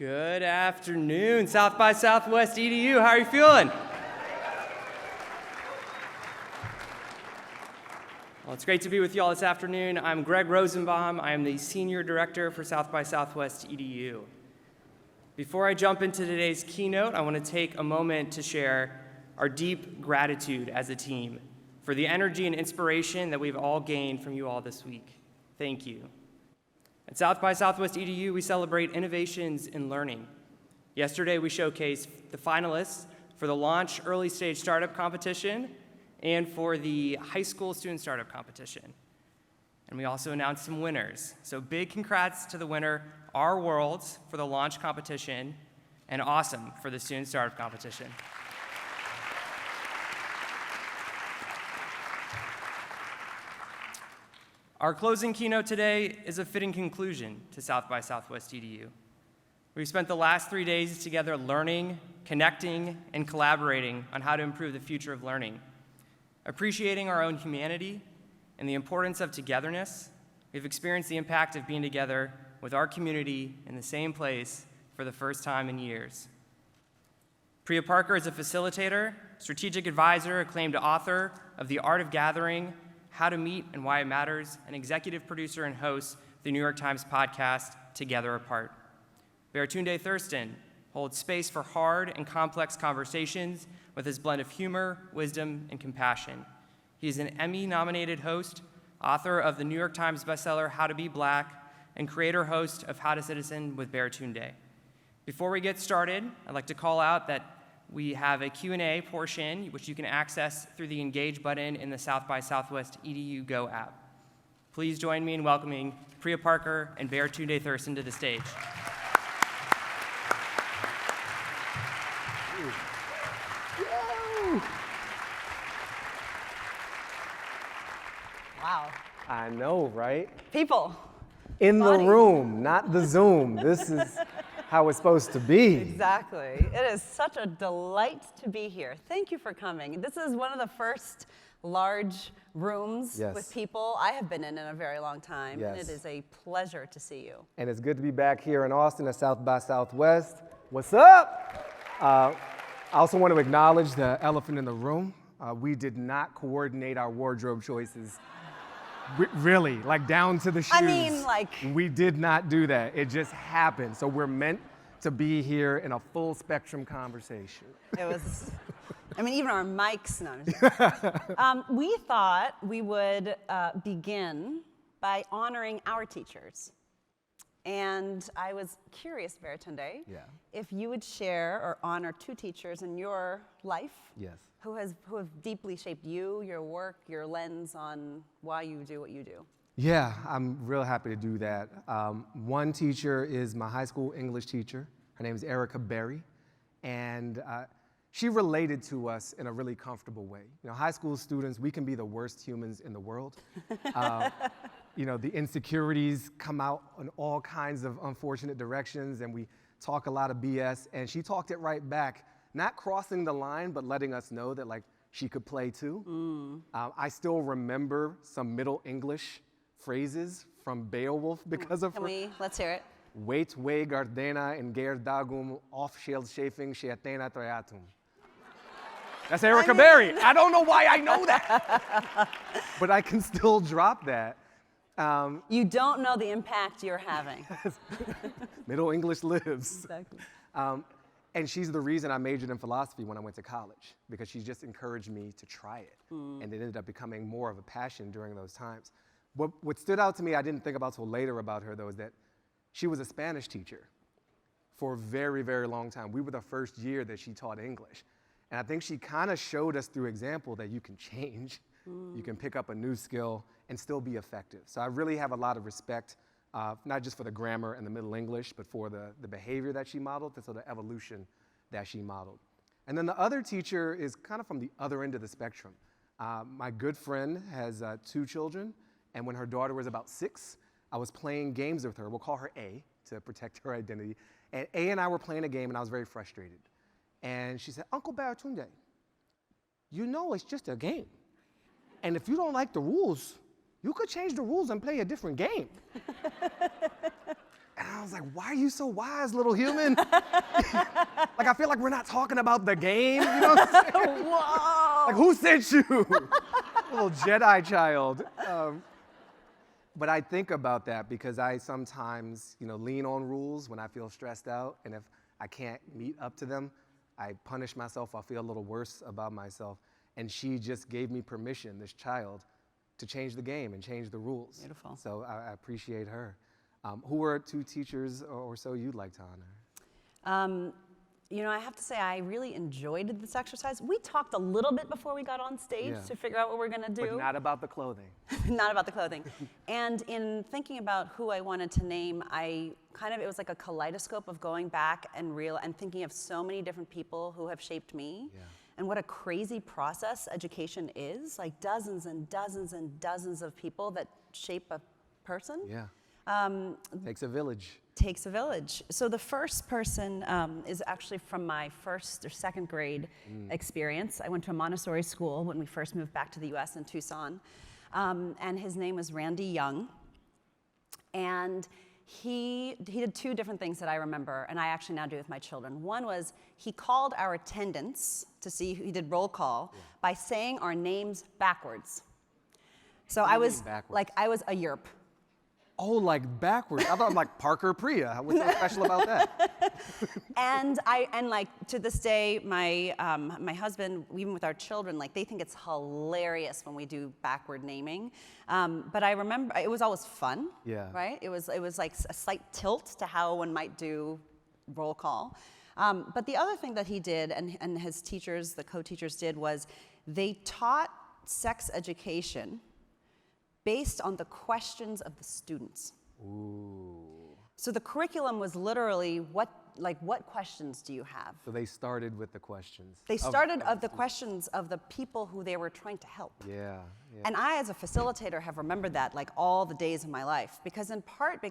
Good afternoon, South by Southwest EDU. How are you feeling? Well, it's great to be with you all this afternoon. I'm Greg Rosenbaum. I am the Senior Director for South by Southwest EDU. Before I jump into today's keynote, I want to take a moment to share our deep gratitude as a team for the energy and inspiration that we've all gained from you all this week. Thank you. At South by Southwest EDU, we celebrate innovations in learning. Yesterday, we showcased the finalists for the Launch Early Stage Startup Competition and for the High School Student Startup Competition. And we also announced some winners. So big congrats to the winner, Our Worlds, for the Launch Competition, and Awesome for the Student Startup Competition. Our closing keynote today is a fitting conclusion to South by Southwest EDU. We've spent the last 3 days together learning, connecting, and collaborating on how to improve the future of learning. Appreciating our own humanity and the importance of togetherness, we've experienced the impact of being together with our community in the same place for the first time in years. Priya Parker is a facilitator, strategic advisor, acclaimed author of The Art of Gathering, How to Meet and Why It Matters, and executive producer and host of the New York Times podcast, Together Apart. Baratunde Thurston holds space for hard and complex conversations with his blend of humor, wisdom, and compassion. He is an Emmy-nominated host, author of the New York Times bestseller, How to Be Black, and creator-host of How to Citizen with Baratunde. Before we get started, I'd like to call out that we have a Q&A portion, which you can access through the Engage button in the South by Southwest EDU Go app. Please join me in welcoming Priya Parker and Baratunde Thurston to the stage. Wow. I know, right? People. In Body. the room, not the Zoom. This is how it's supposed to be. Exactly. It is such a delight to be here. Thank you for coming. This is one of the first large rooms with people I have been in a very long time, and it is a pleasure to see you. And it's good to be back here in Austin at South by Southwest. What's up? I also want to acknowledge the elephant in the room. We did not coordinate our wardrobe choices. Really, like down to the shoes. I mean, like... We did not do that. It just happened. So we're meant to be here in a full spectrum conversation. It was, I mean, even our mics, we thought we would begin by honoring our teachers. And I was curious, Baratunde, if you would share or honor two teachers in your life who have deeply shaped you, your work, your lens on why you do what you do. Yeah, I'm real happy to do that. One teacher is my high school English teacher. Her name is Erica Berry, and she related to us in a really comfortable way. You know, high school students, we can be the worst humans in the world. You know, the insecurities come out in all kinds of unfortunate directions, and we talk a lot of BS, and she talked it right back, not crossing the line, but letting us know that, like, she could play too. I still remember some Middle English phrases from Beowulf because of her. Let's hear it. Wait, we gardena en gerdagum off shield chafing sheatena triatum. That's Erica Berry. I don't know why I know that, but I can still drop that. You don't know the impact you're having. Middle English lives. Exactly. And she's the reason I majored in philosophy when I went to college, because she just encouraged me to try it. And it ended up becoming more of a passion during those times. What stood out to me, I didn't think about till later about her, though, is that she was a Spanish teacher for a very, very long time. We were the first year that she taught English. And I think she kind of showed us through example that you can change, you can pick up a new skill and still be effective. So I really have a lot of respect, not just for the grammar and the Middle English, but for the behavior that she modeled, and so the evolution that she modeled. And then the other teacher is kind of from the other end of the spectrum. My good friend has 2 children, and when her daughter was about 6, I was playing games with her. We'll call her A to protect her identity. And A and I were playing a game, and I was very frustrated. And she said, Uncle Baratunde, you know it's just a game. And if you don't like the rules, you could change the rules and play a different game. And I was like, why are you so wise, little human? Like, I feel like we're not talking about the game, you know what I'm saying? Whoa! Like, who sent you? Little Jedi child. But I think about that because I sometimes, lean on rules when I feel stressed out, and if I can't meet up to them, I punish myself. I feel a little worse about myself. And she just gave me permission, this child, to change the game and change the rules. Beautiful. So I appreciate her. Who are 2 teachers or so you'd like to honor? I have to say I really enjoyed this exercise. We talked a little bit before we got on stage to figure out what we're going to do. But not about the clothing. Not about the clothing. And in thinking about who I wanted to name, it was like a kaleidoscope of going back and thinking of so many different people who have shaped me. Yeah. And what a crazy process education is, like dozens and dozens and dozens of people that shape a person. Yeah. Takes a village. Takes a village. So the first person is actually from my first or second grade experience. I went to a Montessori school when we first moved back to the US in Tucson. And his name was Randy Young. And he did 2 different things that I remember, and I actually now do with my children. One was he called our attendance to see, he did roll call, by saying our names backwards. So I was a yerp. Oh, like backwards. I thought I'm like Parker Priya. What's so special about that? And to this day, my husband, even with our children, they think it's hilarious when we do backward naming. But I remember it was always fun. Yeah. Right? It was like a slight tilt to how one might do roll call. But the other thing that he did, and his teachers, the co-teachers did, was they taught sex education based on the questions of the students. Ooh. So the curriculum was literally what questions do you have? So they started with the questions. They started of the questions of the people who they were trying to help. Yeah. And I, as a facilitator, have remembered that all the days of my life, because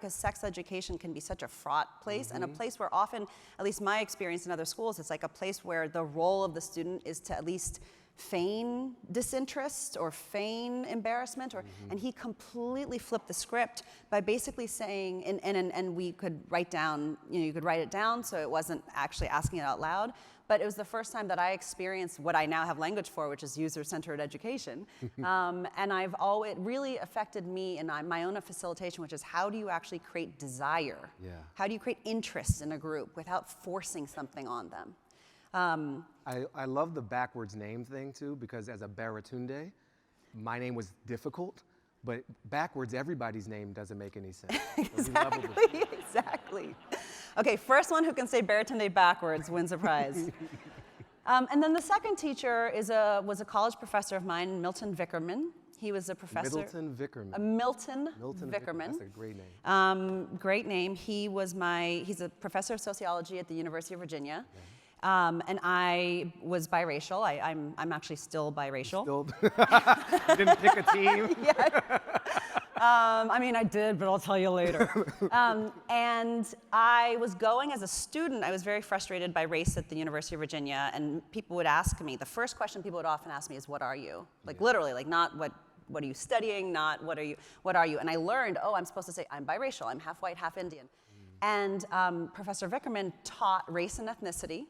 sex education can be such a fraught place, and a place where often, at least my experience in other schools, it's like a place where the role of the student is to at least feign disinterest or feign embarrassment, and he completely flipped the script by basically saying, and we could write down, you could write it down so it wasn't actually asking it out loud, but it was the first time that I experienced what I now have language for, which is user-centered education. And it really affected me in my own facilitation, which is how do you actually create desire? Yeah. How do you create interest in a group without forcing something on them? I love the backwards name thing too, because as a Baratunde, my name was difficult, but backwards everybody's name doesn't make any sense. Exactly. Okay, first one who can say Baratunde backwards wins a prize. And then the second teacher was a college professor of mine, Milton Vickerman. He was a professor. Milton Vickerman. Milton Vickerman. That's a great name. Great name. He's a professor of sociology at the University of Virginia. Yeah. And I was biracial. I'm actually still biracial. You didn't pick a team? Yeah. I did, but I'll tell you later. And I was going as a student. I was very frustrated by race at the University of Virginia, and people would ask me, the first question people would often ask me is, what are you? Literally, not what are you studying, not what are you? And I learned, I'm supposed to say, I'm biracial, I'm half white, half Indian. And Professor Vickerman taught race and ethnicity,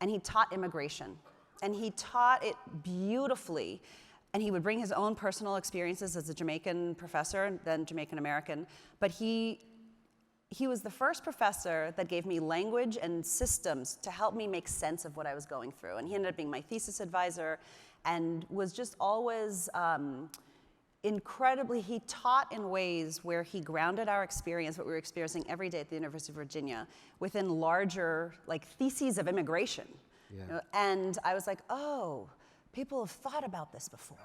and he taught immigration. And he taught it beautifully. And he would bring his own personal experiences as a Jamaican professor, and then Jamaican American. But he was the first professor that gave me language and systems to help me make sense of what I was going through. And he ended up being my thesis advisor, and was just always incredibly, he taught in ways where he grounded our experience, what we were experiencing every day at the University of Virginia, within larger theses of immigration. Yeah. And I was like, people have thought about this before.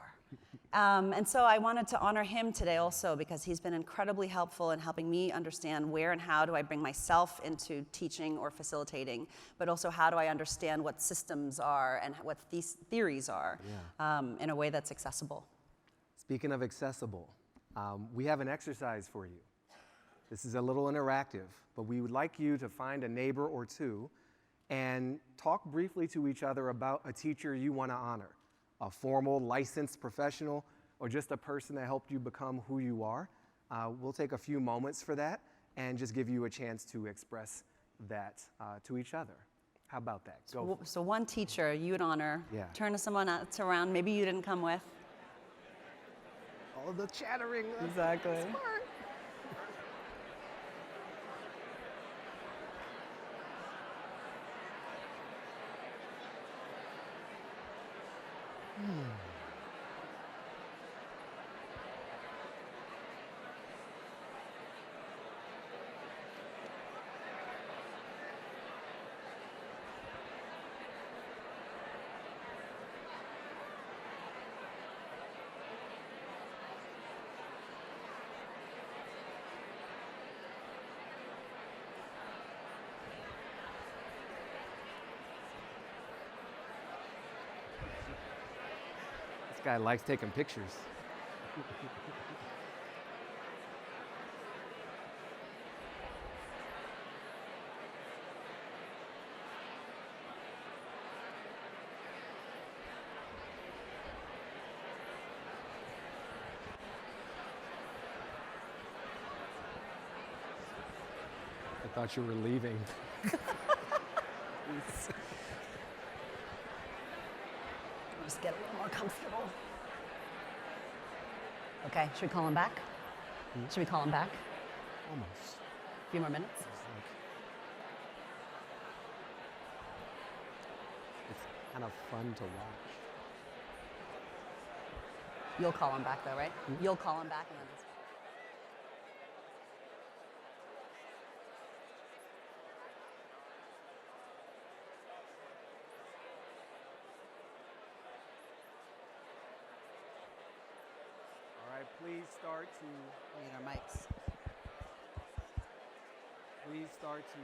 And so I wanted to honor him today also, because he's been incredibly helpful in helping me understand where and how do I bring myself into teaching or facilitating, but also how do I understand what systems are and what these theories are in a way that's accessible. Speaking of accessible, we have an exercise for you. This is a little interactive, but we would like you to find a neighbor or two and talk briefly to each other about a teacher you want to honor, a formal, licensed professional, or just a person that helped you become who you are. We'll take a few moments for that, and just give you a chance to express that to each other. How about that? Go. So one teacher you would honor, Yeah. turn to someone else around, maybe you didn't come with. All the chattering. Exactly. Smart. This guy likes taking pictures. I thought you were leaving. Just get a little more comfortable. Okay, should we call him back? Should we call him back? Almost. A few more minutes? It's kind of fun to watch. You'll call him back though, right? You'll call him back and then All right, please start to we need our mics. Please start to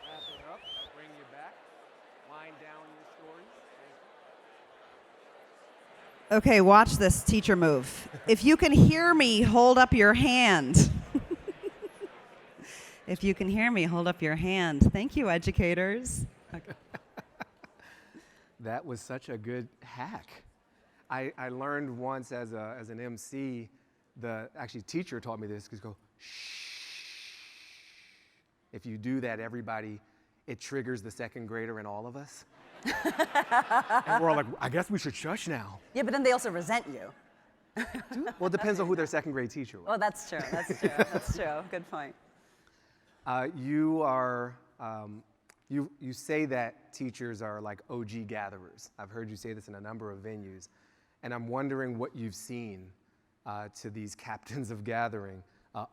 wrap it up. I'll bring you back. Wind down your stories. Okay, watch this teacher move. If you can hear me, hold up your hand. If you can hear me, hold up your hand. Thank you, educators. Okay. That was such a good hack. I learned once as an MC, the teacher taught me this, because go, shh. If you do that, everybody, it triggers the second grader in all of us. And we're all like, I guess we should shush now. Yeah, but then they also resent you. Well, it depends on who their second grade teacher was. Oh, that's true. That's true. That's true. Good point. You are, you say that teachers are like OG gatherers. I've heard you say this in a number of venues. And I'm wondering what you've seen to these captains of gathering,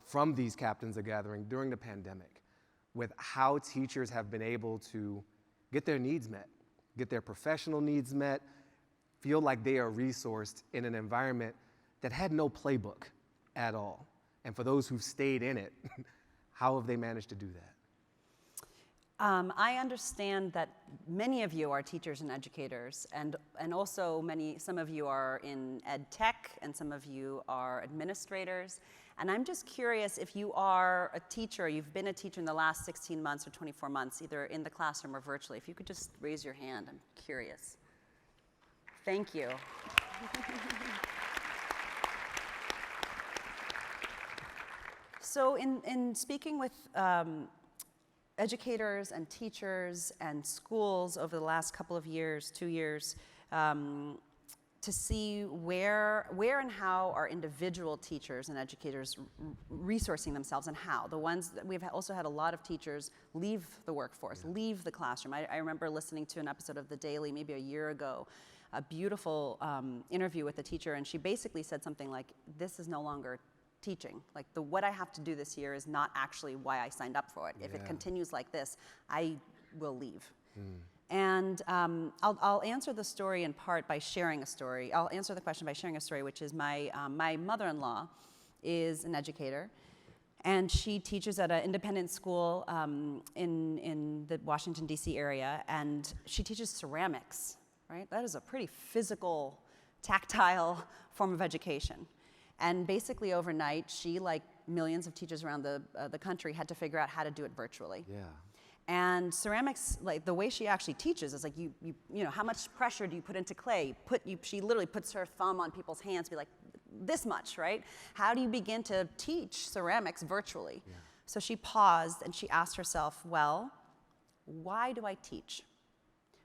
from these captains of gathering during the pandemic, with how teachers have been able to get their needs met, get their professional needs met, feel like they are resourced in an environment that had no playbook at all. And for those who've stayed in it, how have they managed to do that? I understand that many of you are teachers and educators, and also some of you are in ed tech, and some of you are administrators. And I'm just curious, if you are a teacher, you've been a teacher in the last 16 months or 24 months, either in the classroom or virtually, if you could just raise your hand, I'm curious. Thank you. So in speaking with educators and teachers and schools over the last couple of years, 2 years, to see where and how are individual teachers and educators resourcing themselves, and how. The ones that we've also had a lot of teachers leave the workforce, leave the classroom. I remember listening to an episode of The Daily maybe a year ago, a beautiful interview with a teacher, and she basically said something like, this is no longer teaching. Like, what I have to do this year is not actually why I signed up for it. If it continues like this, I will leave. And I'll answer the story in part by sharing a story. I'll answer the question by sharing a story, which is my mother-in-law is an educator, and she teaches at an independent school in the Washington, D.C. area, and she teaches ceramics, right? That is a pretty physical, tactile form of education. And basically overnight, she, like millions of teachers around the country, had to figure out how to do it virtually. Yeah. And ceramics, like the way she actually teaches is like, you know, how much pressure do you put into clay? She literally puts her thumb on people's hands, be like, this much, right? How do you begin to teach ceramics virtually? Yeah. So she paused and she asked herself, well, why do I teach?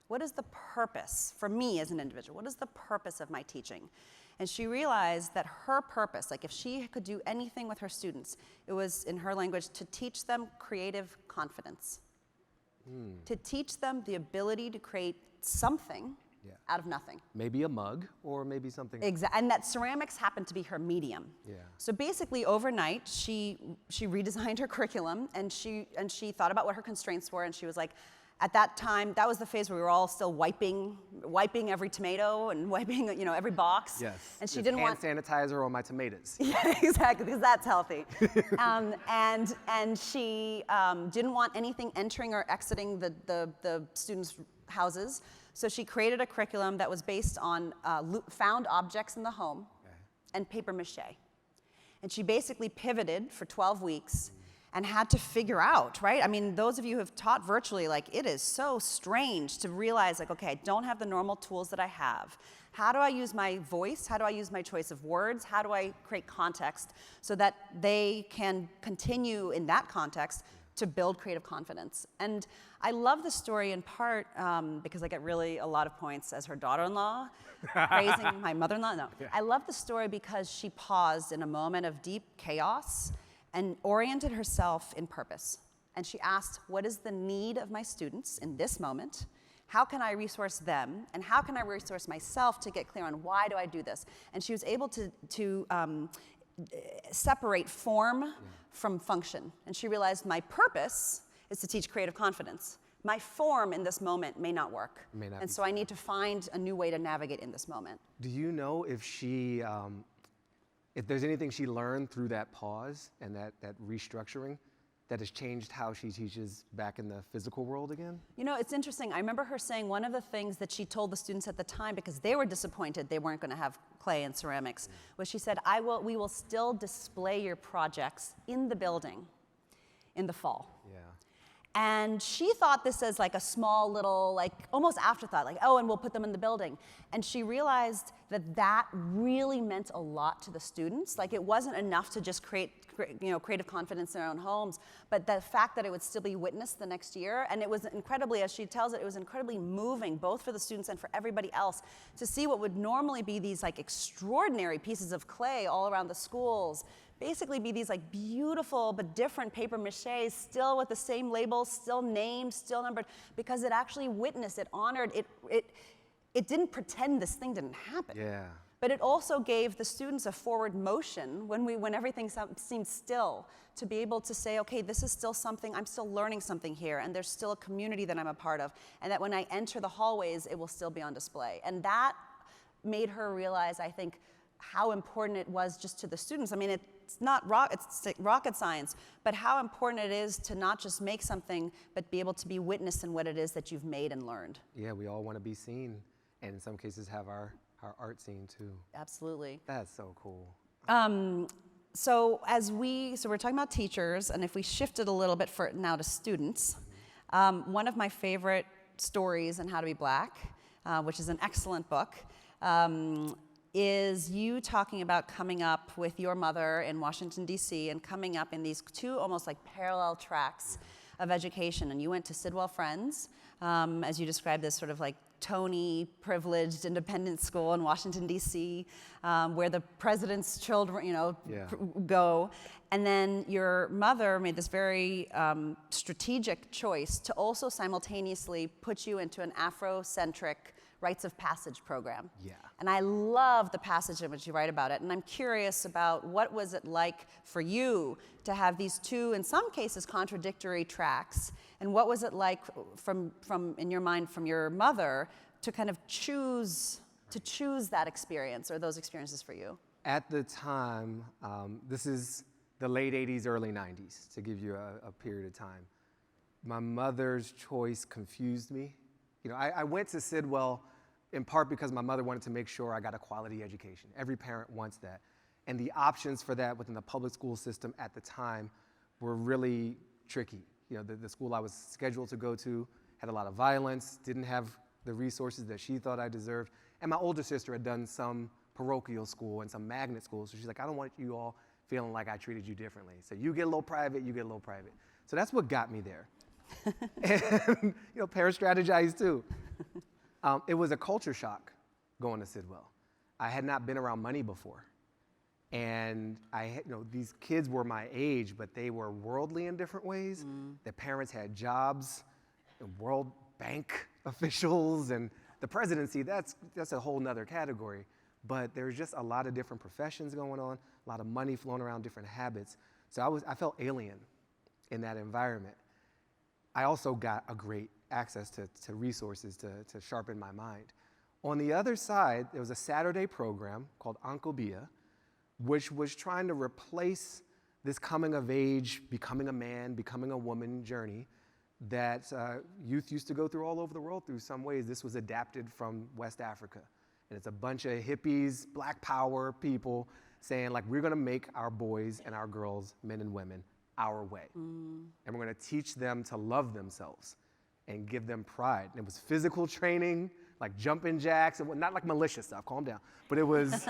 What is the purpose for me as an individual? What is the purpose of my teaching? And she realized that her purpose, like if she could do anything with her students, it was, in her language, to teach them creative confidence. To teach them the ability to create something out of nothing. Maybe a mug, or maybe something. Exactly, and that ceramics happened to be her medium. Yeah. So basically, overnight, she redesigned her curriculum, and she thought about what her constraints were, and she was like, at that time, that was the phase where we were all still wiping every tomato and wiping, every box. Yes. And she With didn't want hand sanitizer on my tomatoes. Yeah, exactly, because that's healthy. And she didn't want anything entering or exiting the students' houses. So she created a curriculum that was based on found objects in the home and paper mache. And she basically pivoted for 12 weeks and had to figure out, right? I mean, those of you who have taught virtually, like, it is so strange to realize, like, okay, I don't have the normal tools that I have. How do I use my voice? How do I use my choice of words? How do I create context so that they can continue in that context to build creative confidence? And I love the story in part because I get really a lot of points as her daughter-in-law, praising my mother-in-law. No, I love the story because she paused in a moment of deep chaos and oriented herself in purpose. And she asked, what is the need of my students in this moment? How can I resource them? And how can I resource myself to get clear on why do I do this? And she was able to separate form from function. And she realized my purpose is to teach creative confidence. My form in this moment may not work. And so I need to find a new way to navigate in this moment. Do you know if she, if there's anything she learned through that pause and that restructuring that has changed how she teaches back in the physical world again? You know, it's interesting. I remember her saying one of the things that she told the students at the time, because they were disappointed they weren't going to have clay and ceramics, was she said, we will still display your projects in the building in the fall. Yeah. And she thought this as like a small little, like almost afterthought, like, oh, and we'll put them in the building. And she realized that that really meant a lot to the students. Like it wasn't enough to just create creative confidence in their own homes, but the fact that it would still be witnessed the next year. And it was incredibly, as she tells it, it was incredibly moving, both for the students and for everybody else, to see what would normally be these like extraordinary pieces of clay all around the schools basically be these like beautiful but different paper maches, still with the same labels, still named, still numbered, because it actually witnessed, it honored, it didn't pretend this thing didn't happen. Yeah. But it also gave the students a forward motion when everything seemed still, to be able to say, okay, this is still something, I'm still learning something here, and there's still a community that I'm a part of, and that when I enter the hallways, it will still be on display. And that made her realize, I think, how important it was just to the students. I mean, it's not it's rocket science, but how important it is to not just make something, but be able to be witness in what it is that you've made and learned. Yeah, we all want to be seen, and in some cases have our art seen too. Absolutely. That's so cool. So we're talking about teachers, and if we shifted a little bit now to students, one of my favorite stories in How to Be Black, which is an excellent book, is you talking about coming up with your mother in Washington, D.C., and coming up in these two almost like parallel tracks of education. And you went to Sidwell Friends, as you described this sort of like Tony privileged independent school in Washington, D.C., where the president's children, go. And then your mother made this very strategic choice to also simultaneously put you into an Afrocentric rites of passage program. Yeah. And I love the passage in which you write about it. And I'm curious about what was it like for you to have these two, in some cases, contradictory tracks, and what was it like from in your mind from your mother to kind of choose that experience or those experiences for you? At the time, this is the late 80s, early 90s, to give you a period of time. My mother's choice confused me. I went to Sidwell in part because my mother wanted to make sure I got a quality education. Every parent wants that. And the options for that within the public school system at the time were really tricky. The school I was scheduled to go to had a lot of violence, didn't have the resources that she thought I deserved. And my older sister had done some parochial school and some magnet schools. So she's like, I don't want you all feeling like I treated you differently. So you get a little private, you get a little private. So that's what got me there. And, parents strategize too. It was a culture shock going to Sidwell. I had not been around money before. And these kids were my age, but they were worldly in different ways. Their parents had jobs, and World Bank officials, and the presidency, that's a whole nother category. But there's just a lot of different professions going on, a lot of money flowing around, different habits. So I felt alien in that environment. I also got a great access to resources to sharpen my mind. On the other side, there was a Saturday program called Uncle Bia, which was trying to replace this coming of age, becoming a man, becoming a woman journey that youth used to go through all over the world through some ways. This was adapted from West Africa. And it's a bunch of hippies, black power people saying, like, we're gonna make our boys and our girls, men and women, our way. And we're gonna teach them to love themselves and give them pride. And it was physical training, like jumping jacks, and not like malicious stuff, calm down. But it was,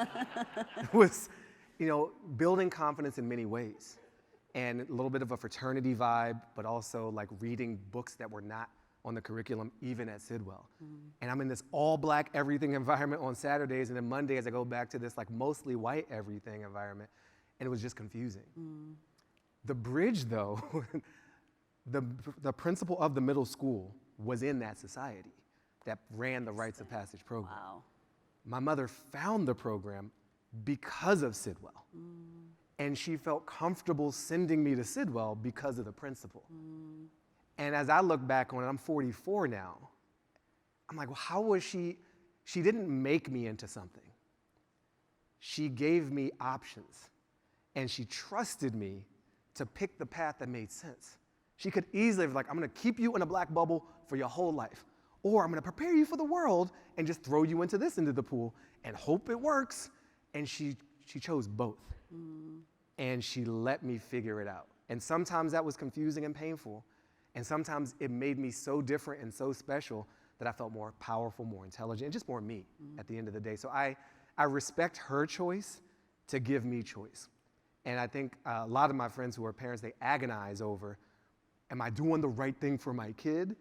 building confidence in many ways. And a little bit of a fraternity vibe, but also like reading books that were not on the curriculum, even at Sidwell. And I'm in this all black everything environment on Saturdays, and then Mondays I go back to this like mostly white everything environment, and it was just confusing. The bridge though, the principal of the middle school was in that society that ran the Rites of Passage program. Wow. My mother found the program because of Sidwell. And she felt comfortable sending me to Sidwell because of the principal. And as I look back on it, I'm 44 now. I'm like, well, how was she didn't make me into something. She gave me options. And she trusted me to pick the path that made sense. She could easily have like, I'm gonna keep you in a black bubble for your whole life. Or I'm gonna prepare you for the world and just throw you into the pool and hope it works. And she chose both. And she let me figure it out. And sometimes that was confusing and painful. And sometimes it made me so different and so special that I felt more powerful, more intelligent, and just more me at the end of the day. So I respect her choice to give me choice. And I think a lot of my friends who are parents, they agonize over, am I doing the right thing for my kid?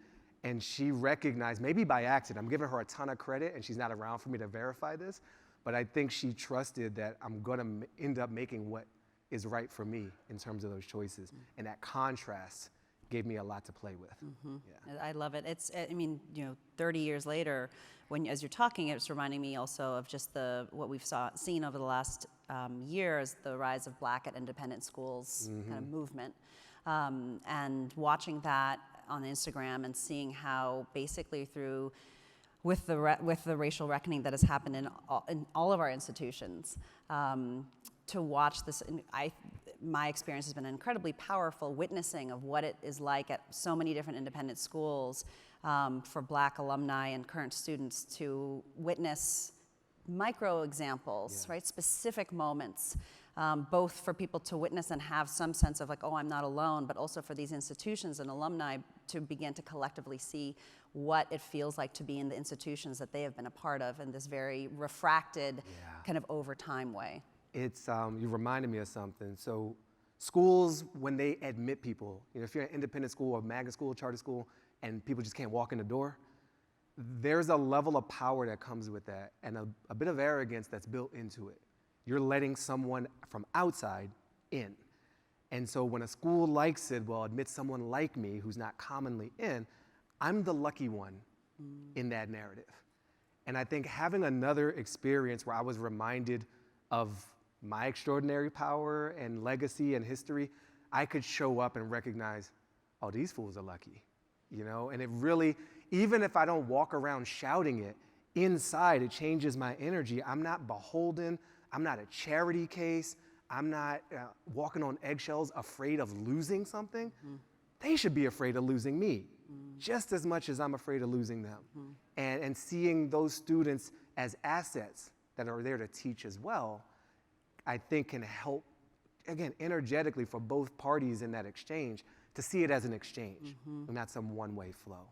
And she recognized, maybe by accident, I'm giving her a ton of credit and she's not around for me to verify this, but I think she trusted that I'm gonna end up making what is right for me in terms of those choices. And that contrast gave me a lot to play with. Yeah. I love it. 30 years later, as you're talking, it's reminding me also of just what we've seen over the last years, the rise of Black at independent schools kind of movement. And watching that on Instagram and seeing how basically with the racial reckoning that has happened in all of our institutions, to watch this, my experience has been incredibly powerful, witnessing of what it is like at so many different independent schools for Black alumni and current students to witness micro examples, right? Specific moments, both for people to witness and have some sense of like, oh, I'm not alone, but also for these institutions and alumni to begin to collectively see what it feels like to be in the institutions that they have been a part of in this very refracted kind of over time way. It's, you reminded me of something. So schools, when they admit people, if you're an independent school or magnet school, charter school, and people just can't walk in the door, there's a level of power that comes with that and a bit of arrogance that's built into it. You're letting someone from outside in. And so when a school like Sidwell admits someone like me who's not commonly in, I'm the lucky one in that narrative. And I think having another experience where I was reminded of my extraordinary power and legacy and history, I could show up and recognize, oh, these fools are lucky, And it really, even if I don't walk around shouting it, inside it changes my energy. I'm not beholden. I'm not a charity case. I'm not walking on eggshells afraid of losing something. They should be afraid of losing me just as much as I'm afraid of losing them. And seeing those students as assets that are there to teach as well, I think can help, again, energetically for both parties in that exchange to see it as an exchange and not some one-way flow.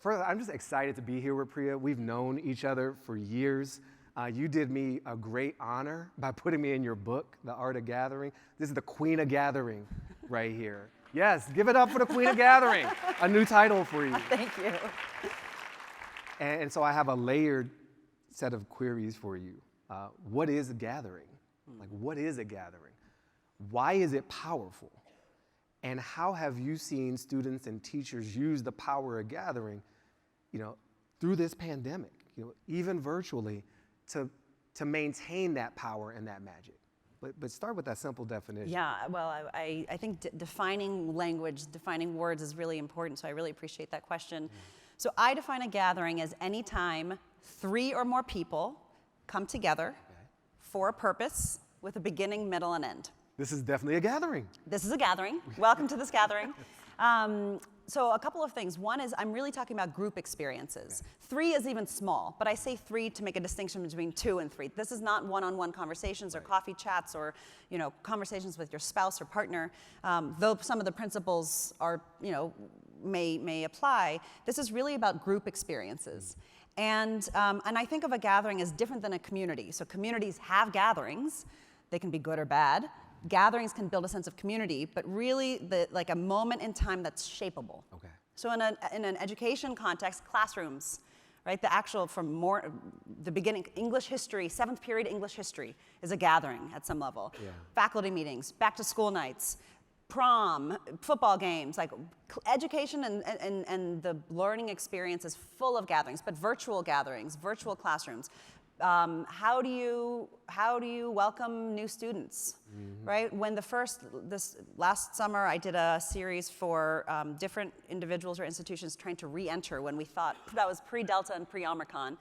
First, I'm just excited to be here with Priya. We've known each other for years. You did me a great honor by putting me in your book, The Art of Gathering. This is the Queen of Gathering right here. Yes, give it up for the Queen of Gathering. A new title for you. Thank you. And so I have a layered set of queries for you. What is a gathering? Like, what is a gathering? Why is it powerful? And how have you seen students and teachers use the power of gathering, through this pandemic, even virtually, to maintain that power and that magic? But start with that simple definition. Yeah, well, I think defining language, defining words is really important, so I really appreciate that question. So I define a gathering as any time 3 or more people come together for a purpose with a beginning, middle, and end. This is definitely a gathering. This is a gathering. Welcome to this gathering. So a couple of things. One is I'm really talking about group experiences. 3 is even small, but I say 3 to make a distinction between 2 and 3. This is not one-on-one conversations or coffee chats or conversations with your spouse or partner. Though some of the principles are may apply, this is really about group experiences. And I think of a gathering as different than a community. So communities have gatherings. They can be good or bad. Gatherings can build a sense of community, but really like a moment in time that's shapeable. Okay. So in an education context, classrooms, right? The actual the beginning, English history, 7th period English history is a gathering at some level. Yeah. Faculty meetings, back to school nights, prom, football games, like education and the learning experience is full of gatherings, but virtual gatherings, virtual classrooms. How do you welcome new students, right? When this last summer, I did a series for different individuals or institutions trying to re-enter when we thought that was pre-Delta and pre-Omicron,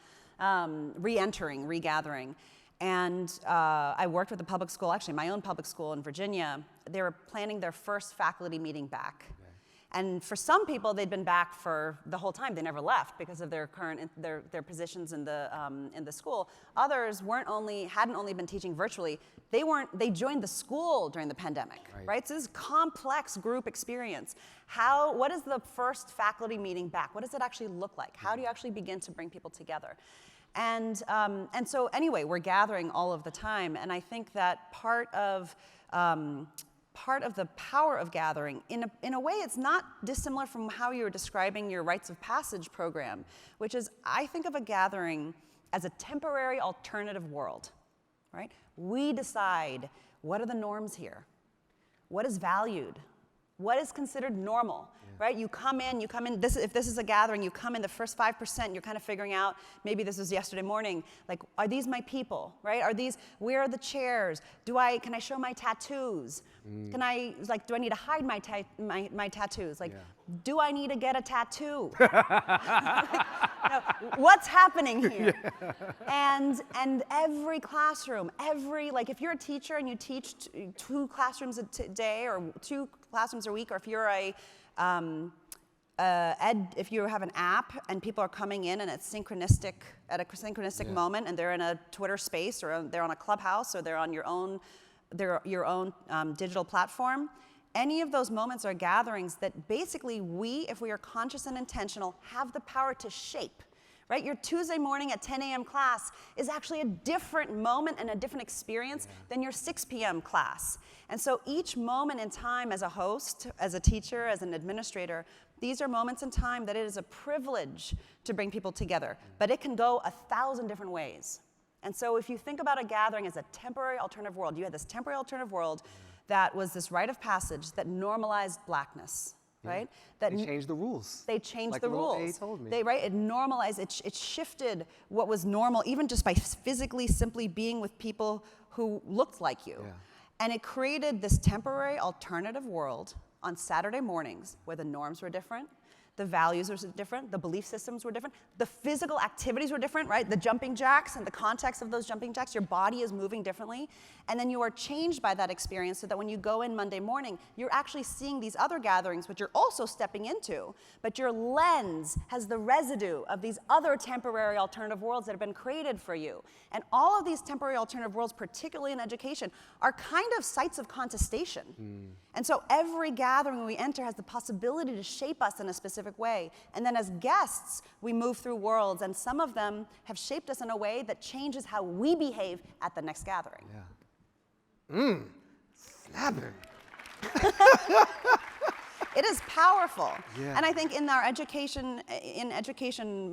re-entering, regathering. And I worked with a public school, actually my own public school in Virginia. They were planning their first faculty meeting back. And for some people, they'd been back for the whole time. They never left because of their positions in the school. Others hadn't only been teaching virtually. They joined the school during the pandemic, right? So this is a complex group experience. What is the first faculty meeting back? What does it actually look like? How do you actually begin to bring people together? And so anyway, we're gathering all of the time, and I think that part of the power of gathering, in a way, it's not dissimilar from how you were describing your rites of passage program, which is, I think of a gathering as a temporary alternative world, right? We decide what are the norms here, what is valued, what is considered normal, right? You come in, if this is a gathering, you come in the first 5%, you're kind of figuring out, maybe this was yesterday morning, like, are these my people, right? Where are the chairs? Can I show my tattoos? Do I need to hide my tattoos? Do I need to get a tattoo? What's happening here? And every classroom, if you're a teacher and you teach 2 classrooms a day or 2 classrooms a week, or if you're if you have an app and people are coming in and it's at a synchronistic moment, and they're in a Twitter space, or they're on a Clubhouse, or they're on your own digital platform, any of those moments are gatherings that basically if we are conscious and intentional, have the power to shape. Right? Your Tuesday morning at 10 a.m. class is actually a different moment and a different experience than your 6 p.m. class. And so each moment in time, as a host, as a teacher, as an administrator, these are moments in time that it is a privilege to bring people together. But it can go 1,000 different ways. And so if you think about a gathering as a temporary alternative world, you had this temporary alternative world that was this rite of passage that normalized blackness. Right? They changed the rules. They changed like the little rules. A told me. It normalized, it shifted what was normal, even just by simply being with people who looked like you. Yeah. And it created this temporary alternative world on Saturday mornings where the norms were different, the values were different, the belief systems were different, the physical activities were different, right? The jumping jacks and the context of those jumping jacks, your body is moving differently. And then you are changed by that experience so that when you go in Monday morning, you're actually seeing these other gatherings, which you're also stepping into, but your lens has the residue of these other temporary alternative worlds that have been created for you. And all of these temporary alternative worlds, particularly in education, are kind of sites of contestation. And so every gathering we enter has the possibility to shape us in a specific specific way. And then as guests, we move through worlds, and some of them have shaped us in a way that changes how we behave at the next gathering. Yeah. Snapping. It is powerful. Yeah. And I think in our education,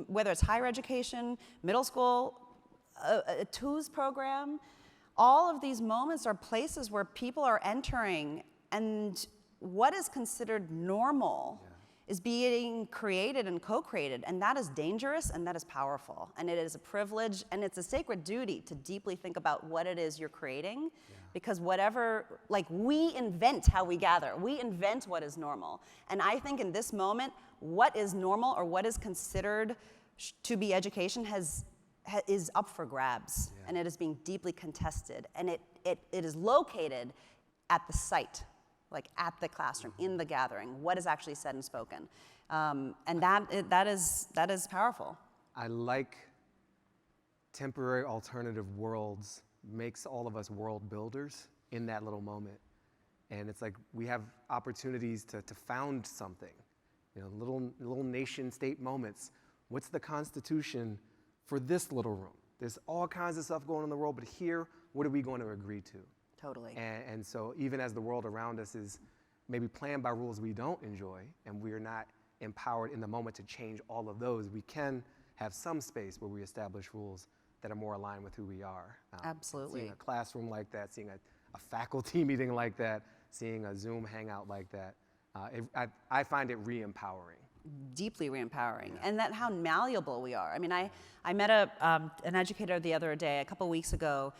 whether it's higher education, middle school, a TWOS program, all of these moments are places where people are entering, and what is considered normal is being created and co-created, and that is dangerous and that is powerful. And it is a privilege and it's a sacred duty to deeply think about what it is you're creating, because we invent how we gather. We invent what is normal. And I think in this moment, what is normal or what is considered to be education is up for grabs, and it is being deeply contested. And it is located at the site, like at the classroom, in the gathering, what is actually said and spoken. And that is powerful. I like temporary alternative worlds makes all of us world builders in that little moment. And it's like we have opportunities to found something, little nation state moments. What's the Constitution for this little room? There's all kinds of stuff going on in the world, but here, what are we going to agree to? Totally. And so even as the world around us is maybe planned by rules we don't enjoy, and we're not empowered in the moment to change all of those, we can have some space where we establish rules that are more aligned with who we are. Absolutely. Seeing a classroom like that, seeing a faculty meeting like that, seeing a Zoom hangout like that, I find it re-empowering. Deeply re-empowering, and that how malleable we are. I mean, I met an educator the other day, a couple weeks ago,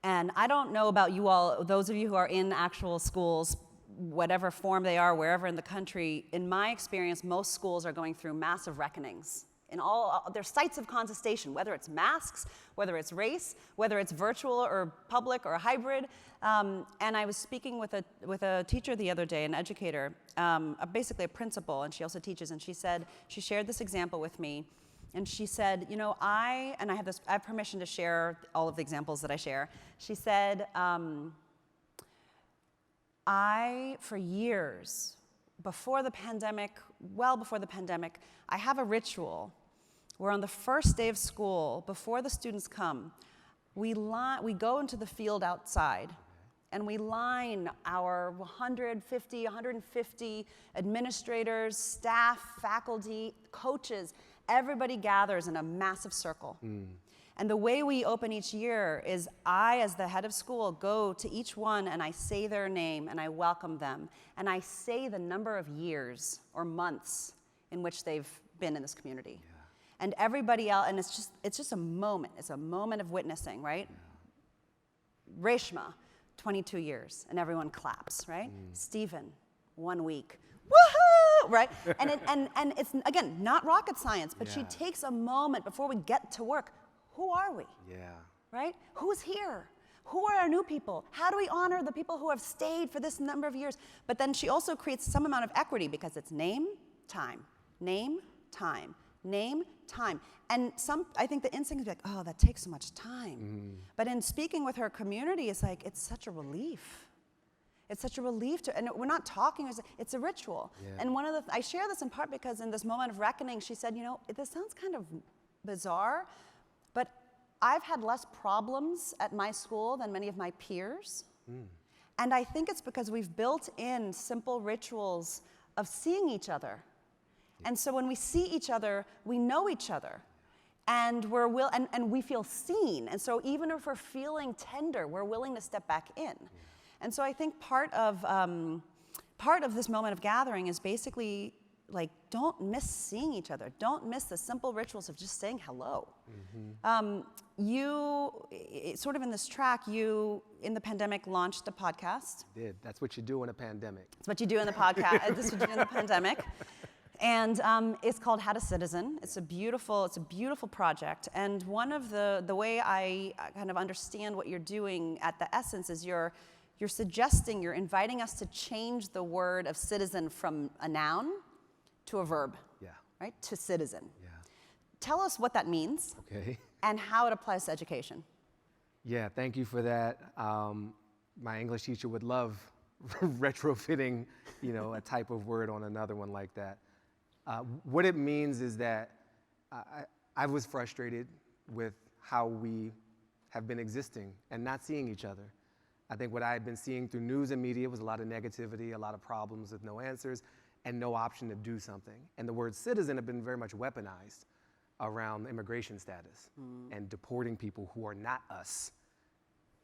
and I don't know about you all, those of you who are in actual schools, whatever form they are, wherever in the country, in my experience, most schools are going through massive reckonings. In all their sites of contestation, whether it's masks, whether it's race, whether it's virtual or public or hybrid. And I was speaking with a teacher the other day, an educator, basically a principal, and she also teaches. And she shared this example with me, and she said, I have permission to share all of the examples that I share. She said, for years, before the pandemic, well before the pandemic, I have a ritual where on the first day of school, before the students come, we go into the field outside and we line our 150 administrators, staff, faculty, coaches. Everybody gathers in a massive circle. And the way we open each year is I, as the head of school, go to each one and I say their name and I welcome them. And I say the number of years or months in which they've been in this community. Yeah. And everybody else, and it's just a moment. It's a moment of witnessing, right? Yeah. Reshma, 22 years, and everyone claps, right? Stephen, 1 week. Woohoo! Right? And it's, again, not rocket science, but she takes a moment before we get to work. Who are we? Yeah. Right? Who's here? Who are our new people? How do we honor the people who have stayed for this number of years? But then she also creates some amount of equity because it's name, time, name, time, name, time. And I think the instinct is like, oh, that takes so much time. But in speaking with her community, it's like, it's such a relief. It's such a relief and we're not talking, it's a ritual. Yeah. And I share this in part because in this moment of reckoning, she said, this sounds kind of bizarre, but I've had less problems at my school than many of my peers. And I think it's because we've built in simple rituals of seeing each other. And so when we see each other, we know each other. And and we feel seen. And so even if we're feeling tender, we're willing to step back in. And so I think part of this moment of gathering is basically like, don't miss seeing each other. Don't miss the simple rituals of just saying hello. Sort of in this track, you, in the pandemic, launched a podcast. I did. That's what you do in a pandemic. That's what you do in the podcast. This is what you do in the pandemic. And it's called How to Citizen. It's a beautiful project. And one of the way I kind of understand what you're doing at the essence is you're inviting us to change the word of citizen from a noun to a verb, right? To citizen. Yeah. Tell us what that means. Okay. And how it applies to education. Yeah, thank you for that. My English teacher would love retrofitting, a type of word on another one like that. What it means is that I was frustrated with how we have been existing and not seeing each other. I think what I had been seeing through news and media was a lot of negativity, a lot of problems with no answers, and no option to do something. And the word citizen had been very much weaponized around immigration status and deporting people who are not us.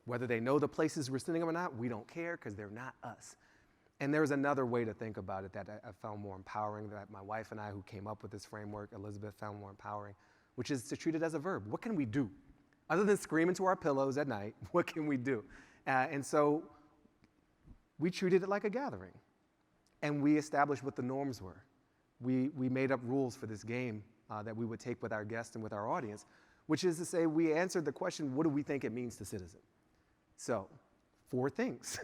Whether they know the places we're sending them or not, we don't care because they're not us. And there's another way to think about it that I found more empowering, that my wife and I, who came up with this framework, Elizabeth, found more empowering, which is to treat it as a verb. What can we do? Other than scream into our pillows at night, what can we do? And so we treated it like a gathering. And we established what the norms were. We made up rules for this game that we would take with our guests and with our audience, which is to say we answered the question, what do we think it means to citizen? So, 4 things.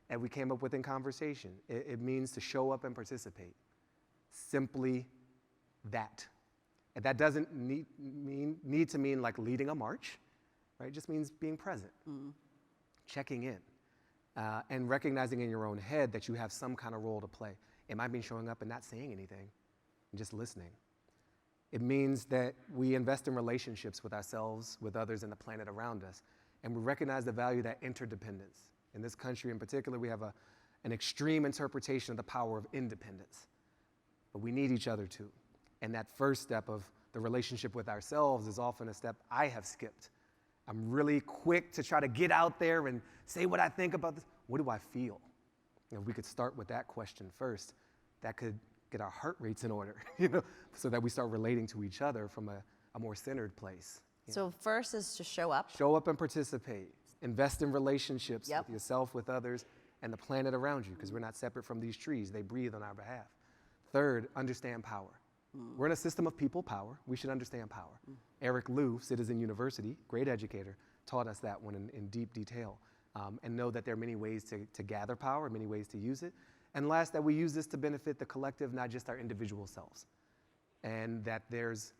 And we came up with in conversation. It means to show up and participate. Simply that. And that doesn't need to mean like leading a march, right? It just means being present, checking in, and recognizing in your own head that you have some kind of role to play. It might mean showing up and not saying anything, and just listening. It means that we invest in relationships with ourselves, with others, and the planet around us. And we recognize the value of that interdependence. In this country in particular, we have an extreme interpretation of the power of independence. But we need each other too. And that first step of the relationship with ourselves is often a step I have skipped. I'm really quick to try to get out there and say what I think about this. What do I feel? If we could start with that question first, that could get our heart rates in order, so that we start relating to each other from a more centered place. So first is to show up. Show up and participate. Invest in relationships with yourself, with others, and the planet around you, because we're not separate from these trees. They breathe on our behalf. Third, understand power. We're in a system of people power. We should understand power. Eric Liu, Citizen University, great educator, taught us that one in deep detail, and know that there are many ways to gather power, many ways to use it. And last, that we use this to benefit the collective, not just our individual selves. And that there's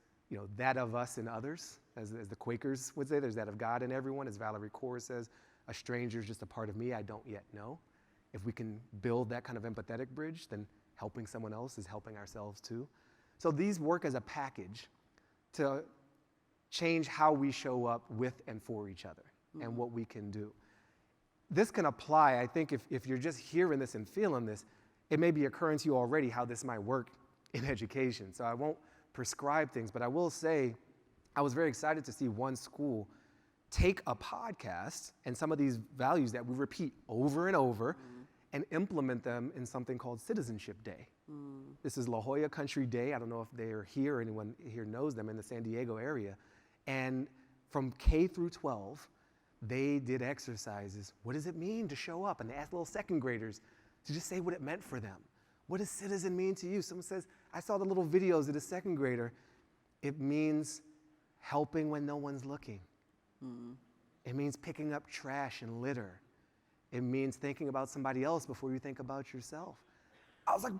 that of us and others, as the Quakers would say, there's that of God in everyone. As Valerie Kaur says, a stranger is just a part of me I don't yet know. If we can build that kind of empathetic bridge, then helping someone else is helping ourselves too. So these work as a package to change how we show up with and for each other and what we can do. This can apply, I think, if you're just hearing this and feeling this, it may be occurring to you already how this might work in education. So I won't prescribe things, but I will say I was very excited to see one school take a podcast and some of these values that we repeat over and over and implement them in something called Citizenship Day. This is La Jolla Country Day. I don't know if they are here, anyone here knows them, in the San Diego area. And from K through 12, they did exercises. What does it mean to show up? And they asked little second graders to just say what it meant for them. What does citizen mean to you? Someone says, I saw the little videos of the second grader. It means helping when no one's looking. It means picking up trash and litter. It means thinking about somebody else before you think about yourself. I was like,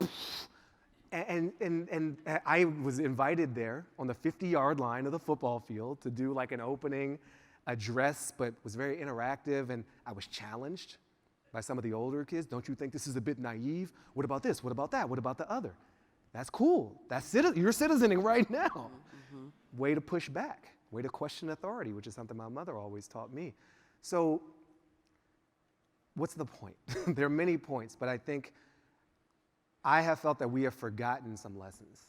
and I was invited there on the 50-yard line of the football field to do like an opening address, but was very interactive, and I was challenged by some of the older kids. Don't you think this is a bit naive? What about this? What about that? What about the other? That's cool. You're citizening right now. Way to push back, way to question authority, which is something my mother always taught me. So what's the point? There are many points, but I think I have felt that we have forgotten some lessons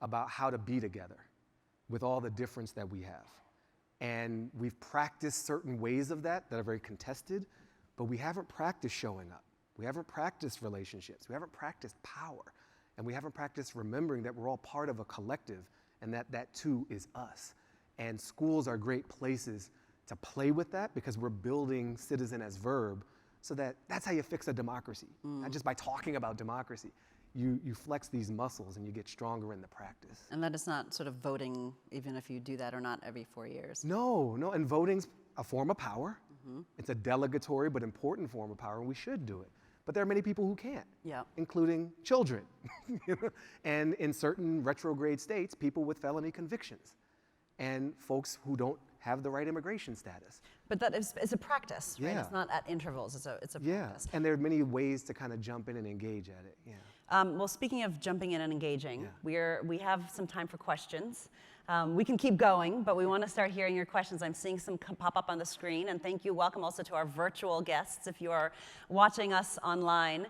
about how to be together with all the difference that we have. And we've practiced certain ways of that are very contested, but we haven't practiced showing up. We haven't practiced relationships. We haven't practiced power. And we haven't practiced remembering that we're all part of a collective and that too is us. And schools are great places to play with that because we're building citizen as verb so that's how you fix a democracy, not just by talking about democracy. You flex these muscles and you get stronger in the practice. And that is not sort of voting, even if you do that or not every 4 years. No, and voting's a form of power. It's a delegatory but important form of power, and we should do it. But there are many people who can't, including children. And in certain retrograde states, people with felony convictions. And folks who don't have the right immigration status. But that is, it's a practice, right? Yeah. It's not at intervals, it's a practice. And there are many ways to kind of jump in and engage at it, Well, speaking of jumping in and engaging, Yeah. we have some time for questions. We can keep going, but we want to start hearing your questions. I'm seeing some pop up on the screen, and thank you. Welcome also to our virtual guests if you are watching us online.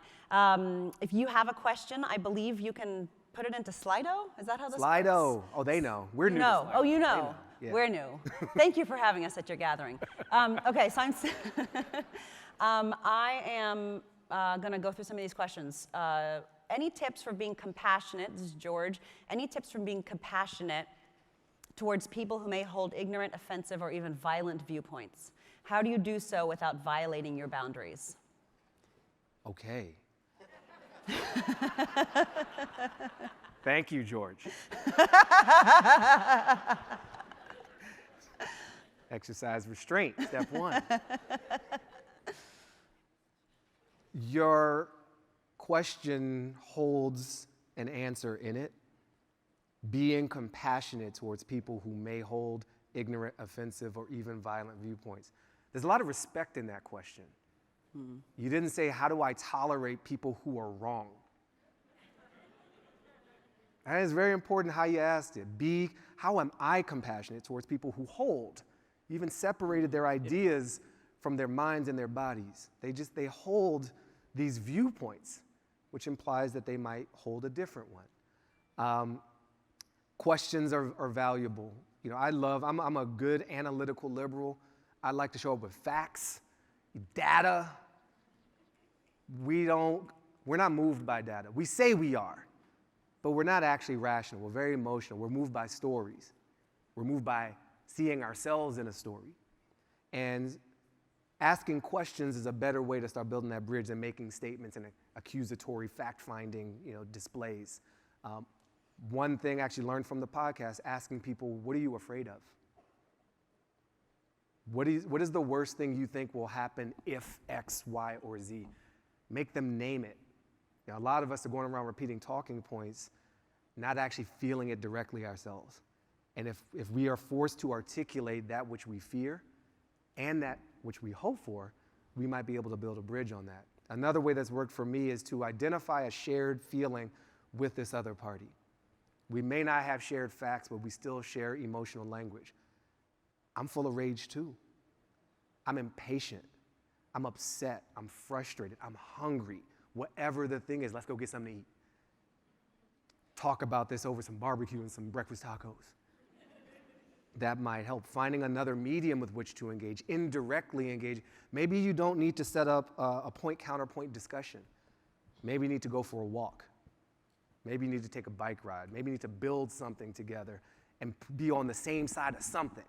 If you have a question, I believe you can put it into Slido. Is that how this works? Slido. Oh, they know. We're new to No. Slido. Oh, you They know. Yeah. We're new. Thank you for having us at your gathering. Okay, so I am going to go through some of these questions. Any tips for being compassionate? This is George. Any tips for being compassionate towards people who may hold ignorant, offensive, or even violent viewpoints? How do you do so without violating your boundaries? Okay. Thank you, George. Exercise restraint, step one. Your question holds an answer in it. Being compassionate towards people who may hold ignorant, offensive, or even violent viewpoints. There's a lot of respect in that question. You didn't say, how do I tolerate people who are wrong? That is very important how you asked it. B, how am I compassionate towards people who hold, even separated their ideas from their minds and their bodies? They hold these viewpoints, which implies that they might hold a different one. Questions are valuable. You know, I'm a good analytical liberal. I like to show up with facts, data. We're not moved by data. We say we are, but we're not actually rational. We're very emotional. We're moved by stories. We're moved by seeing ourselves in a story. And asking questions is a better way to start building that bridge than making statements and accusatory fact-finding, displays. One thing I actually learned from the podcast, asking people, what are you afraid of? What is the worst thing you think will happen if X, Y, or Z? Make them name it. A lot of us are going around repeating talking points, not actually feeling it directly ourselves. And if we are forced to articulate that which we fear and that which we hope for, we might be able to build a bridge on that. Another way that's worked for me is to identify a shared feeling with this other party. We may not have shared facts, but we still share emotional language. I'm full of rage too. I'm impatient. I'm upset. I'm frustrated. I'm hungry. Whatever the thing is, let's go get something to eat. Talk about this over some barbecue and some breakfast tacos. That might help. Finding another medium with which to engage, indirectly engage. Maybe you don't need to set up a point-counterpoint discussion. Maybe you need to go for a walk. Maybe you need to take a bike ride. Maybe you need to build something together and be on the same side of something,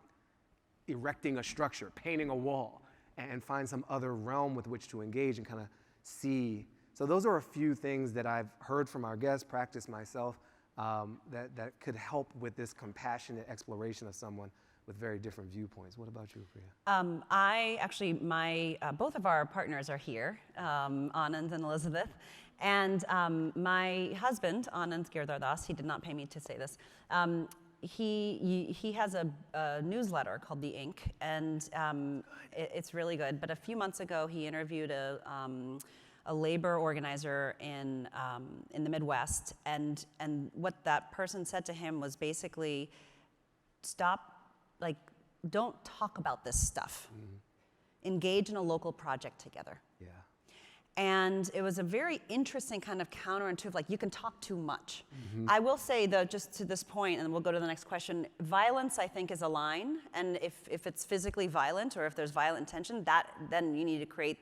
erecting a structure, painting a wall, and find some other realm with which to engage and kind of see. So those are a few things that I've heard from our guests, practiced myself, that could help with this compassionate exploration of someone with very different viewpoints. What about you, Priya? Both of our partners are here, Anand and Elizabeth. And my husband, Anand Girdhardas, he did not pay me to say this. He has a newsletter called The Ink, and it's really good. But a few months ago, he interviewed a labor organizer in the Midwest, and what that person said to him was basically, don't talk about this stuff. Engage in a local project together. Yeah. And it was a very interesting kind of counterintuitive, you can talk too much. I will say, though, just to this point, and we'll go to the next question, violence, I think, is a line. And if it's physically violent or if there's violent intention, then you need to create,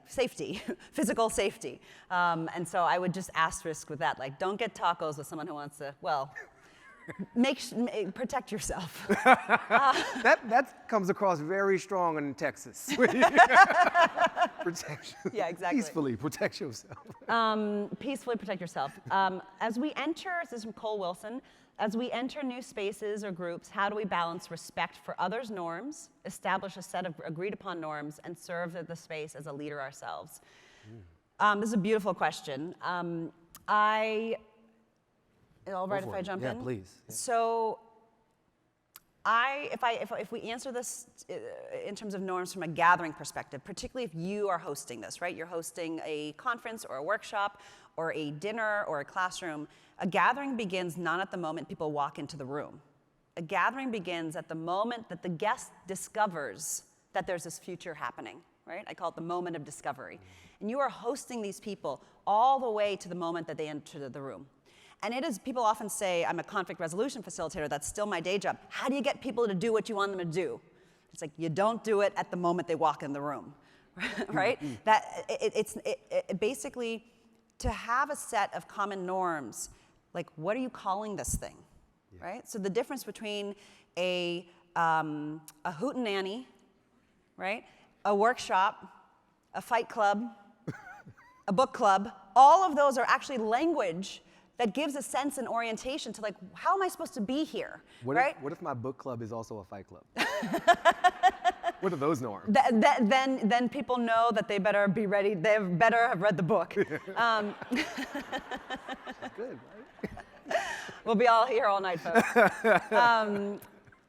safety, physical safety. And so I would just asterisk with that, don't get tacos with someone who wants to, protect yourself. That comes across very strong in Texas. Protection. Yeah, exactly. Peacefully protect yourself. Peacefully protect yourself. As we enter, this is from Cole Wilson, as we enter new spaces or groups, how do we balance respect for others' norms, establish a set of agreed upon norms, and serve the space as a leader ourselves? This is a beautiful question. All right if I jump in? Yeah, please. Yeah. So If we answer this in terms of norms from a gathering perspective, particularly if you are hosting this, right? You're hosting a conference or a workshop or a dinner or a classroom. A gathering begins not at the moment people walk into the room. A gathering begins at the moment that the guest discovers that there's this future happening, right? I call it the moment of discovery. And you are hosting these people all the way to the moment that they enter the room. And it is, people often say, I'm a conflict resolution facilitator, that's still my day job. How do you get people to do what you want them to do? It's like, you don't do it at the moment they walk in the room, right? Basically, to have a set of common norms, like, what are you calling this thing, right? So the difference between a hootenanny, right? A workshop, a fight club, a book club, all of those are actually language that gives a sense and orientation to, like, how am I supposed to be here, right? What if my book club is also a fight club? What are those norms? Then people know that they better be ready. They better have read the book. Good, right? We'll be all here all night, folks.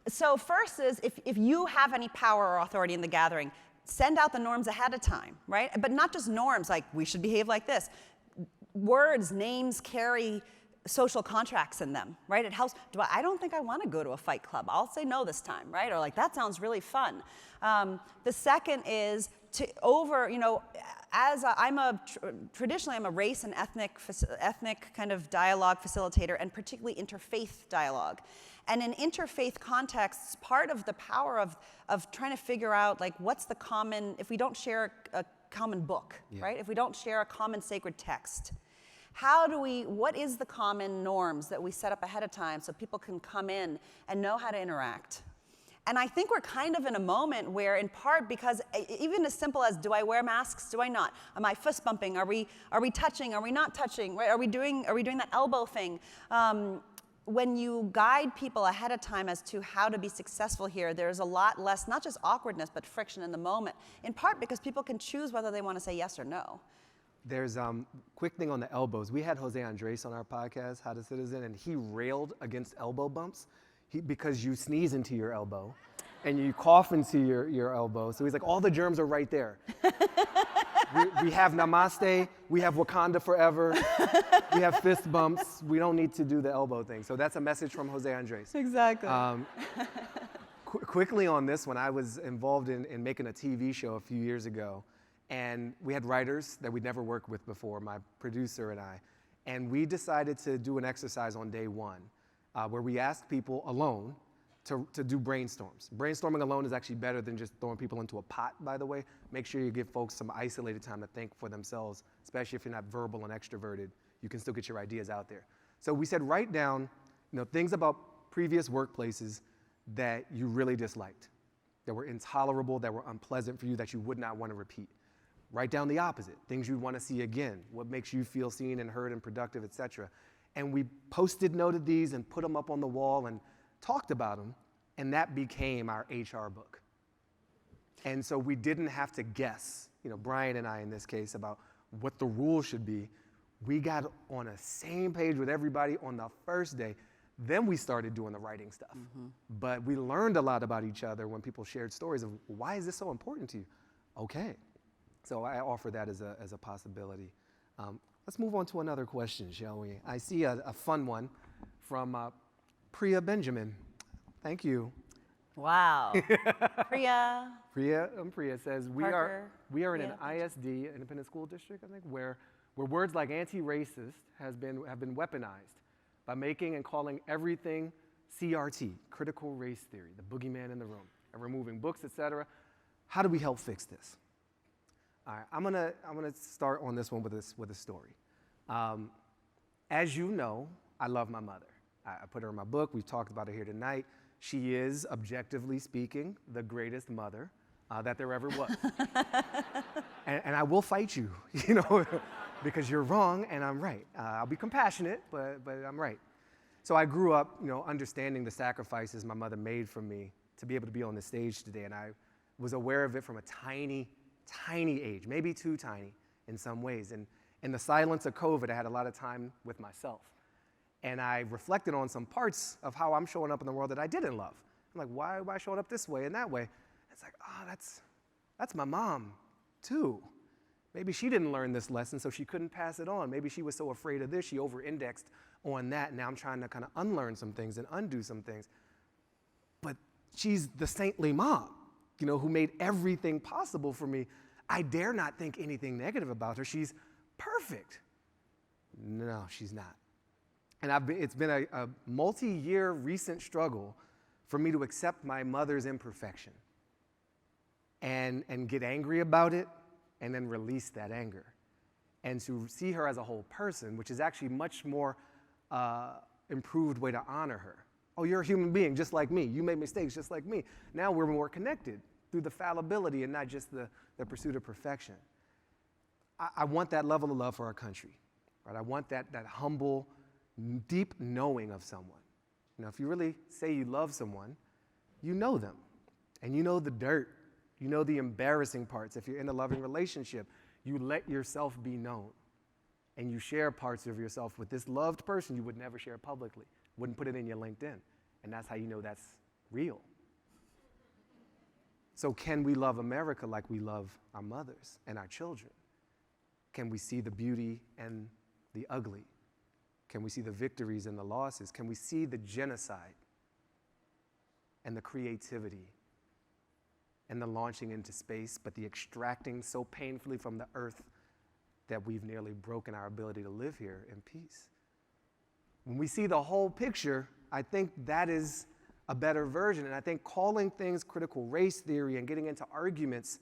So first is, if you have any power or authority in the gathering, send out the norms ahead of time, right? But not just norms, like, we should behave like this. Words, names carry social contracts in them, right? It helps. I don't think I want to go to a fight club. I'll say no this time, right? Or like, that sounds really fun. The second is traditionally I'm a race and ethnic kind of dialogue facilitator, and particularly interfaith dialogue. And in interfaith contexts, part of the power of trying to figure out, like, what's the common, if we don't share a common book, right? If we don't share a common sacred text, what is the common norms that we set up ahead of time so people can come in and know how to interact? And I think we're kind of in a moment where, in part because even as simple as, do I wear masks, do I not? Am I fist bumping? Are we touching? Are we not touching? Right? Are we doing that elbow thing? When you guide people ahead of time as to how to be successful here, there's a lot less, not just awkwardness, but friction in the moment, in part because people can choose whether they want to say yes or no. There's quick thing on the elbows. We had Jose Andres on our podcast, How to Citizen, and he railed against elbow bumps because you sneeze into your elbow and you cough into your elbow. So he's like, all the germs are right there. we have namaste, we have Wakanda forever, we have fist bumps. We don't need to do the elbow thing. So that's a message from Jose Andres. Exactly. Quickly on this one, I was involved in making a TV show a few years ago. And we had writers that we'd never worked with before, my producer and I. And we decided to do an exercise on day one where we asked people alone to do brainstorms. Brainstorming alone is actually better than just throwing people into a pot, by the way. Make sure you give folks some isolated time to think for themselves, especially if you're not verbal and extroverted. You can still get your ideas out there. So we said, write down things about previous workplaces that you really disliked, that were intolerable, that were unpleasant for you, that you would not want to repeat. Write down the opposite, things you'd want to see again, what makes you feel seen and heard and productive, et cetera. And we post-it noted these and put them up on the wall and talked about them, and that became our HR book. And so we didn't have to guess, Brian and I in this case, about what the rules should be. We got on the same page with everybody on the first day. Then we started doing the writing stuff. Mm-hmm. But we learned a lot about each other when people shared stories of, why is this so important to you? Okay. So I offer that as a possibility. Let's move on to another question, shall we? I see a fun one from Priya Benjamin. Thank you. Wow. Priya. Priya says, Parker, we are in an ISD, independent school district, I think, where words like anti-racist have been weaponized by making and calling everything CRT, critical race theory, the boogeyman in the room, and removing books, etc. How do we help fix this? All right, I'm gonna start on this one with a story. As you know, I love my mother. I put her in my book. We've talked about her here tonight. She is, objectively speaking, the greatest mother that there ever was. and I will fight you, because you're wrong and I'm right. I'll be compassionate, but I'm right. So I grew up, understanding the sacrifices my mother made for me to be able to be on the stage today, and I was aware of it from a tiny age, maybe too tiny in some ways. And in the silence of COVID, I had a lot of time with myself. And I reflected on some parts of how I'm showing up in the world that I didn't love. I'm like, why am I showing up this way and that way? It's like, oh, that's my mom, too. Maybe she didn't learn this lesson, so she couldn't pass it on. Maybe she was so afraid of this, she over-indexed on that. Now I'm trying to kind of unlearn some things and undo some things. But she's the saintly mom, who made everything possible for me. I dare not think anything negative about her. She's perfect. No, she's not. And it's been a multi-year recent struggle for me to accept my mother's imperfection and get angry about it and then release that anger. And to see her as a whole person, which is actually much more improved way to honor her. Oh, you're a human being just like me. You made mistakes just like me. Now we're more connected through the fallibility and not just the pursuit of perfection. I want that level of love for our country. Right? I want that humble, deep knowing of someone. If you really say you love someone, you know them. And you know the dirt. You know the embarrassing parts. If you're in a loving relationship, you let yourself be known. And you share parts of yourself with this loved person you would never share publicly. Wouldn't put it in your LinkedIn. And that's how you know that's real. So can we love America like we love our mothers and our children? Can we see the beauty and the ugly? Can we see the victories and the losses? Can we see the genocide and the creativity and the launching into space, but the extracting so painfully from the earth that we've nearly broken our ability to live here in peace? When we see the whole picture, I think that is a better version. And I think calling things critical race theory and getting into arguments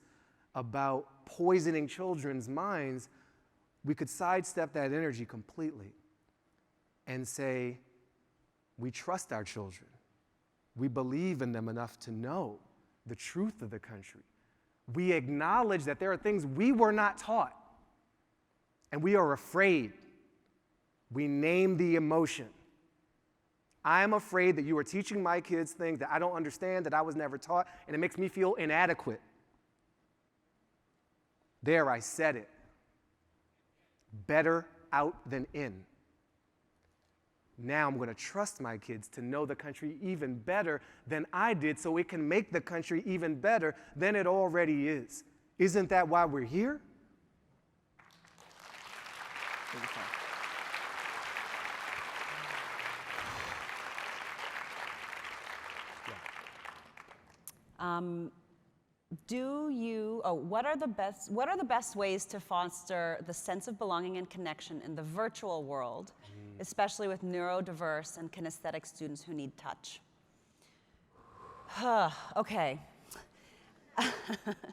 about poisoning children's minds, we could sidestep that energy completely and say, we trust our children. We believe in them enough to know the truth of the country. We acknowledge that there are things we were not taught, and we are afraid. We name the emotion. I'm afraid that you are teaching my kids things that I don't understand, that I was never taught, and it makes me feel inadequate. There, I said it. Better out than in. Now I'm going to trust my kids to know the country even better than I did, so it can make the country even better than it already is. Isn't that why we're here? What are the best ways to foster the sense of belonging and connection in the virtual world, especially with neurodiverse and kinesthetic students who need touch? Okay.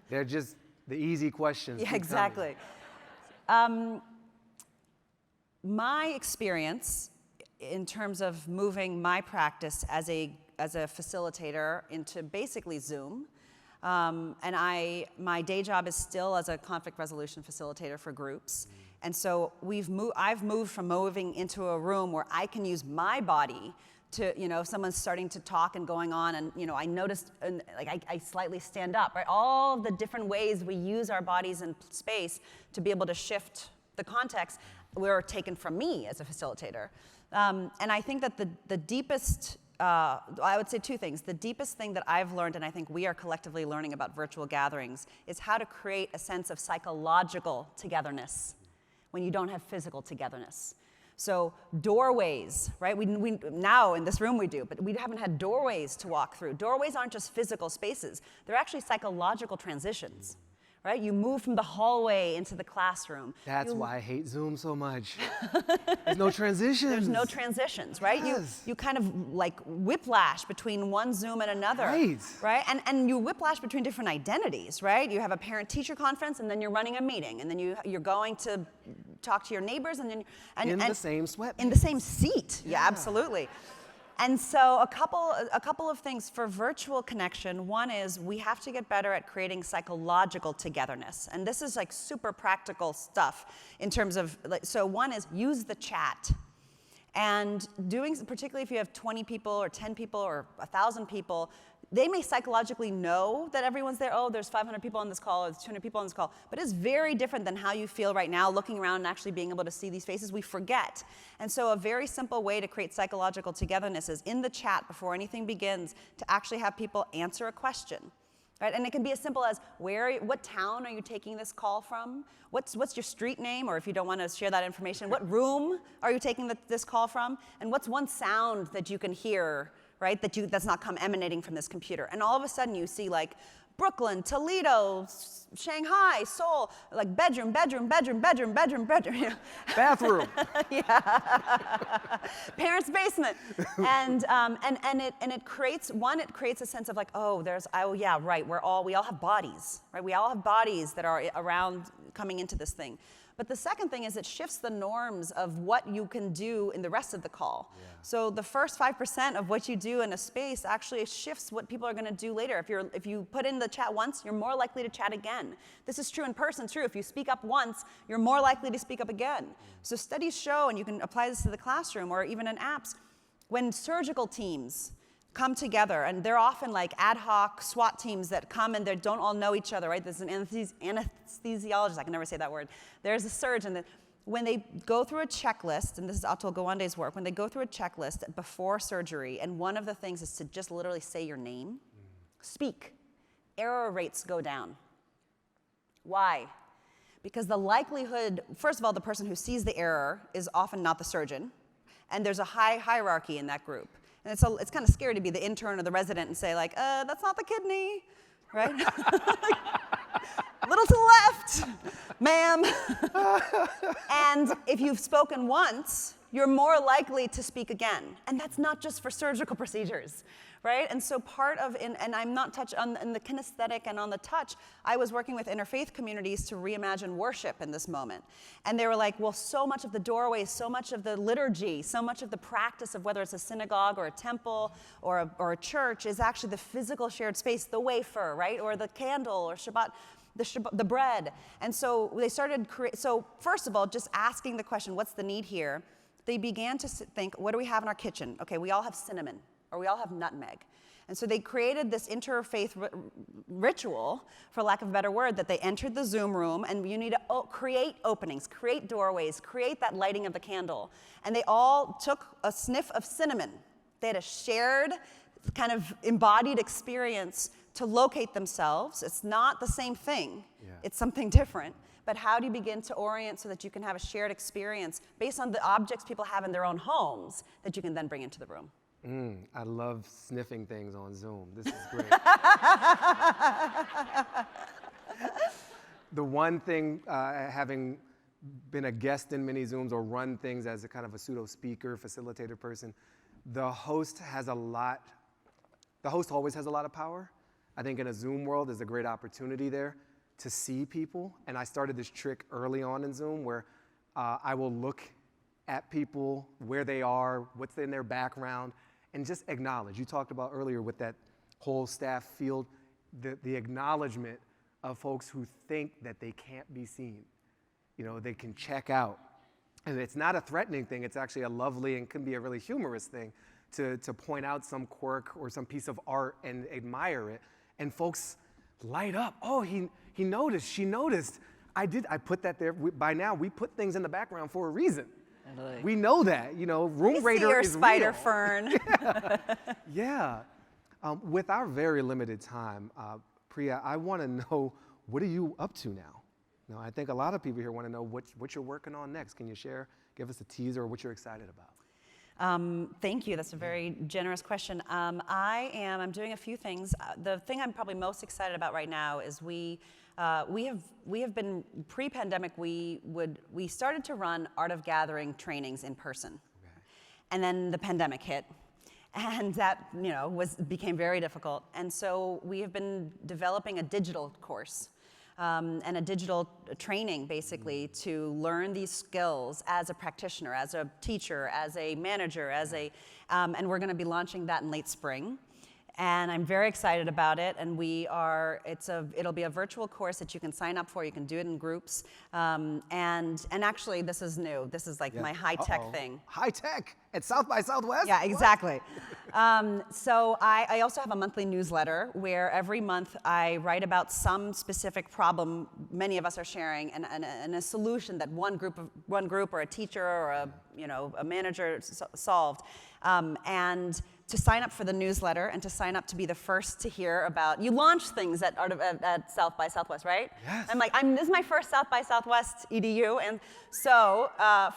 They're just the easy questions. Yeah, exactly. My experience in terms of moving my practice as a facilitator into basically Zoom, and my day job is still as a conflict resolution facilitator for groups. And so I've moved from moving into a room where I can use my body to, if someone's starting to talk and going on, and I noticed, I slightly stand up, right? All the different ways we use our bodies in space to be able to shift the context were taken from me as a facilitator. And I think that the deepest, I would say two things. The deepest thing that I've learned, and I think we are collectively learning about virtual gatherings, is how to create a sense of psychological togetherness when you don't have physical togetherness. So doorways, right? We now in this room we do, but we haven't had doorways to walk through. Doorways aren't just physical spaces. They're actually psychological transitions. Right? You move from the hallway into the classroom. That's why I hate Zoom so much. There's no transitions. There's no transitions, right? Yes. You kind of like whiplash between one Zoom and another. Right? And you whiplash between different identities, right? You have a parent-teacher conference, and then you're running a meeting, and then you're going to talk to your neighbors, and then in the same sweatpants. In the same seat. Yeah, absolutely. And so a couple of things for virtual connection. One is we have to get better at creating psychological togetherness. And this is like super practical stuff in terms of, so one is use the chat. And particularly if you have 20 people or 10 people or 1,000 people, they may psychologically know that everyone's there. Oh, there's 500 people on this call, or there's 200 people on this call. But it's very different than how you feel right now, looking around and actually being able to see these faces. We forget. And so a very simple way to create psychological togetherness is in the chat before anything begins to actually have people answer a question. Right? And it can be as simple as, what town are you taking this call from? What's your street name? Or if you don't want to share that information, what room are you taking this call from? And what's one sound that you can hear, right, that's not emanating from this computer? And all of a sudden you see like Brooklyn, Toledo, Shanghai, Seoul, like bedroom. You know? Bathroom. Parents' basement. And it creates a sense of like, oh yeah, right, we all have bodies, right? We all have bodies that are around coming into this thing. But the second thing is it shifts the norms of what you can do in the rest of the call. Yeah. So the first 5% of what you do in a space actually shifts what people are going to do later. If you put in the chat once, you're more likely to chat again. This is true in person, too. If you speak up once, you're more likely to speak up again. So studies show, and you can apply this to the classroom or even in apps, when surgical teams come together, and they're often like ad hoc SWAT teams that come and they don't all know each other, right? There's an anesthesiologist, I can never say that word. There's a surgeon that when they go through a checklist, and this is Atul Gawande's work, when they go through a checklist before surgery, and one of the things is to just literally say your name, speak, error rates go down. Why? Because the likelihood, first of all, the person who sees the error is often not the surgeon, and there's a high hierarchy in that group. And it's kind of scary to be the intern or the resident and say like, that's not the kidney, right? Little to the left, ma'am. And if you've spoken once, you're more likely to speak again. And that's not just for surgical procedures, right? And so part of, and I'm not touched on in the kinesthetic and on the touch, I was working with interfaith communities to reimagine worship in this moment. And they were like, well, so much of the doorways, so much of the liturgy, so much of the practice of whether it's a synagogue or a temple or a church is actually the physical shared space, the wafer, right? Or the candle or Shabbat, the bread. And so they started, so first of all, just asking the question, what's the need here? They began to think, what do we have in our kitchen? Okay, we all have cinnamon, or we all have nutmeg. And so they created this interfaith ritual, for lack of a better word, that they entered the Zoom room, and you need to create openings, create doorways, create that lighting of the candle. And they all took a sniff of cinnamon. They had a shared kind of embodied experience to locate themselves. It's not the same thing. Yeah. It's something different. But how do you begin to orient so that you can have a shared experience based on the objects people have in their own homes that you can then bring into the room? I love sniffing things on Zoom. This is great. The one thing, having been a guest in many Zooms or run things as a kind of a pseudo speaker, facilitator person, the host always has a lot of power. I think in a Zoom world, there's a great opportunity there to see people. And I started this trick early on in Zoom where I will look at people, where they are, what's in their background, and just acknowledge. You talked about earlier with that whole staff field, the acknowledgement of folks who think that they can't be seen. You know, they can check out. And it's not a threatening thing, it's actually a lovely and can be a really humorous thing to point out some quirk or some piece of art and admire it. And folks light up. Oh, he noticed, she noticed. I put that there. By now, we put things in the background for a reason. Really? We know that, you know, Room Raider is real. Spider fern. Yeah. With our very limited time, Priya, I want to know, what are you up to now? You know, I think a lot of people here want to know what you're working on next. Can you give us a teaser of what you're excited about? Thank you. That's a very generous question. I'm doing a few things. The thing I'm probably most excited about right now is we have been pre-pandemic. We started to run Art of Gathering trainings in person, okay. And then the pandemic hit, and that became very difficult. And so we have been developing a digital course. And a digital training, basically, to learn these skills as a practitioner, as a teacher, as a manager, and we're going to be launching that in late spring. And I'm very excited about it. And it'll be a virtual course that you can sign up for. You can do it in groups. And actually, this is new. This is like my high-tech thing. High-tech at South by Southwest? Yeah, exactly. So I also have a monthly newsletter where every month I write about some specific problem many of us are sharing and a solution that one group or a teacher or a manager solved. And to sign up for the newsletter and to sign up to be the first to hear about, you launch things at South by Southwest, right? Yes. I'm like, this is my first South by Southwest EDU. And so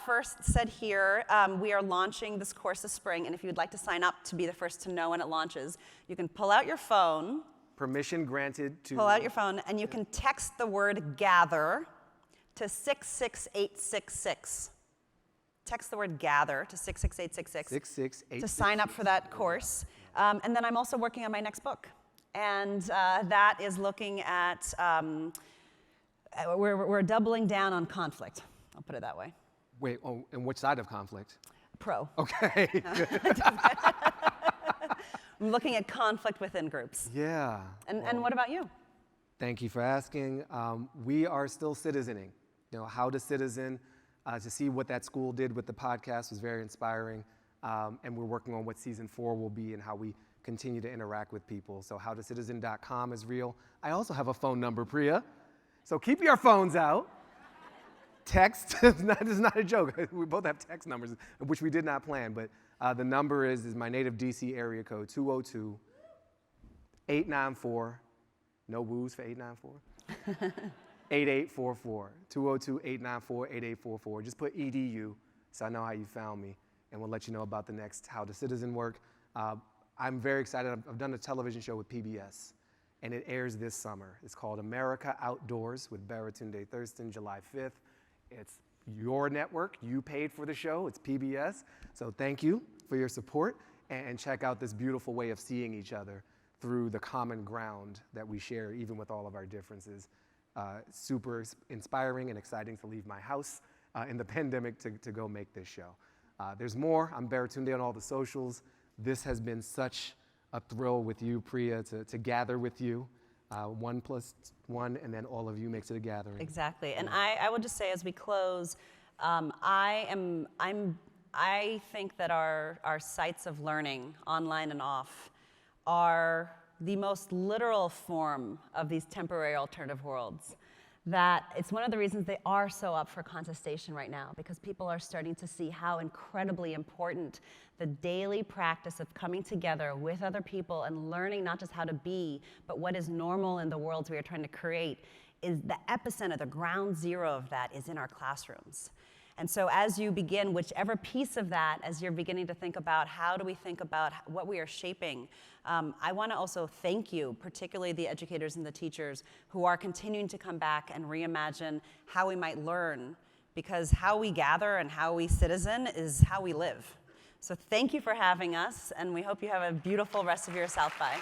first said here, we are launching this course this spring. And if you'd like to sign up to be the first to know when it launches, you can pull out your phone. Permission granted to... Pull out your phone and you can text the word gather to 66866. Text the word gather to 66866 to sign up for that course. And then I'm also working on my next book. And that is looking at, we're doubling down on conflict. I'll put it that way. Wait, and which side of conflict? Pro. Okay. I'm looking at conflict within groups. Yeah. And what about you? Thank you for asking. We are still citizening. How to citizen. To see what that school did with the podcast was very inspiring. And we're working on what season 4 will be and how we continue to interact with people. So howtocitizen.com is real. I also have a phone number, Priya. So keep your phones out. Text, this is not a joke. We both have text numbers, which we did not plan, but the number is my native DC area code, 202-894, no woos for 894? 8844, 202-894-8844. Just put EDU so I know how you found me, and we'll let you know about the next How to Citizen work. I'm very excited. I've done a television show with PBS, and it airs this summer. It's called America Outdoors with Baratunde Thurston, July 5th. It's your network. You paid for the show. It's PBS. So thank you for your support, and check out this beautiful way of seeing each other through the common ground that we share, even with all of our differences. Super inspiring and exciting to leave my house in the pandemic to go make this show. There's more. I'm Baratunde on all the socials. This has been such a thrill with you, Priya, to gather with you. 1 + 1, and then all of you makes it a gathering. Exactly. And I would just say as we close, I think that our sites of learning, online and off, are the most literal form of these temporary alternative worlds. That it's one of the reasons they are so up for contestation right now, because people are starting to see how incredibly important the daily practice of coming together with other people and learning not just how to be, but what is normal in the worlds we are trying to create is the epicenter, the ground zero of that is in our classrooms. And so as you begin, whichever piece of that, as you're beginning to think about how do we think about what we are shaping, I want to also thank you, particularly the educators and the teachers who are continuing to come back and reimagine how we might learn, because how we gather and how we citizen is how we live. So thank you for having us, and we hope you have a beautiful rest of your South by.